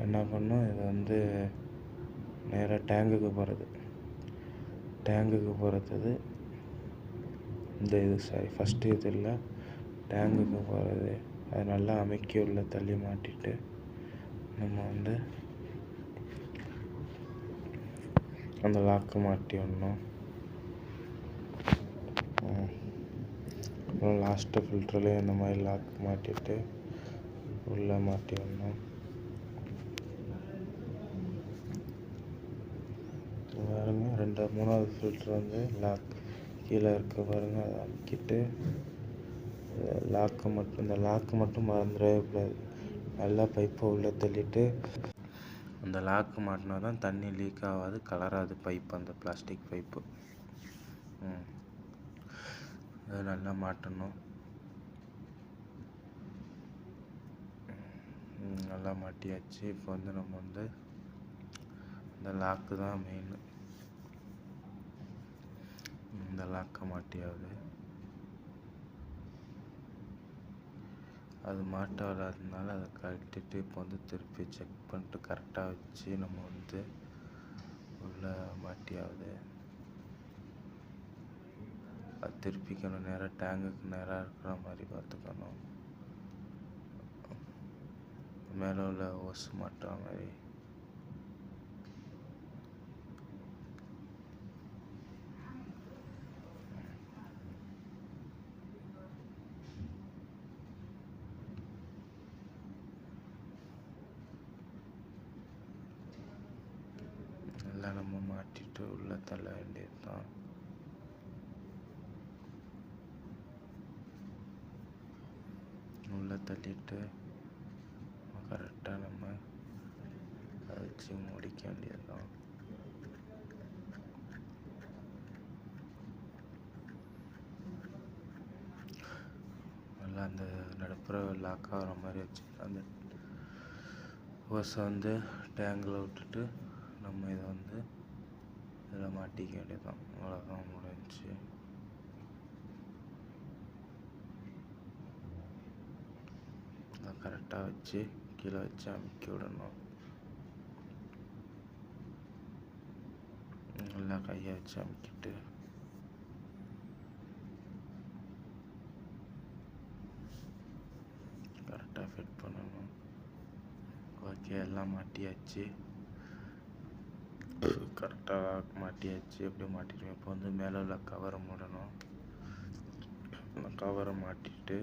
என்ன பண்ணோம், இது வந்து நேராக டேங்குக்கு போகிறது இந்த இது ஃபஸ்ட்டு இது இல்லை, டேங்குக்கு போகிறது. அதை நல்லா அமைக்கி உள்ள தள்ளி மாட்டிட்டு நம்ம வந்து அந்த லாக்கு மாட்டி விடணும். அப்புறம் லாஸ்ட்டு ஃபில்டர்லேயும் இந்த மாதிரி லாக் மாட்டிட்டு உள்ளே மாட்டி விடணும். பாருங்க, மூணாவது ஃபில்டர் வந்து லாக் கீழே இருக்க பாருங்க, அதை அமைக்கிட்டு இந்த லாக்கு மட்டும் மறந்துடவே கூடாது. நல்லா பைப்பை உள்ளே தள்ளிட்டு அந்த லாக்கு மாட்டினா தான் தண்ணி லீக் ஆகாது, கலராது பைப்பு, அந்த பிளாஸ்டிக் பைப்பு. அதை நல்லா மாட்டணும். நல்லா மாட்டியாச்சு. இப்போ வந்து நம்ம வந்து இந்த லாக்கு தான் மெயின். இந்த லாக்கை மாட்டியாவது அது மாட்ட வராததுனால அதை கழட்டிட்டு இப்போ வந்து திருப்பி செக் பண்ணிட்டு கரெக்டாக வச்சு நம்ம வந்து உள்ளே மாட்டியாவது அது திருப்பிக்கணும். நேராக டேங்குக்கு நேராக இருக்கிற மாதிரி பார்த்துக்கணும். மேலே உள்ள ஓஸ் மாட்டுற மாதிரி. எல்லாம் நம்ம மாட்டிட்டு உள்ளே தள்ள வேண்டியது தான். உள்ளே தள்ளிட்டு கரெக்டாக நம்ம அதை வச்சு முடிக்க வேண்டியது தான். நல்லா அந்த நடுப்புற லாக் ஆகிற மாதிரி வச்சு அந்த ஓஸை வந்து டேங்கில் விட்டுட்டு நம்ம இதை வந்து இதில் மாட்டிக்க வேண்டியதுதான். அவ்வளோதான், முடிஞ்சிச்சு. அதை கரெக்டாக வச்சு கீழே வச்சு அமுக்கி விடணும். நல்லா கையை வச்சு அமுக்கிட்டு கரெக்டாக ஃபிட் பண்ணணும். ஓகே, எல்லாம் மாட்டியாச்சு. கரெக்டாக மாட்டியாச்சு. எப்படி மாட்டிட்டு இப்போ வந்து மேலே உள்ள கவரை மூடணும். கவரை மாட்டிட்டு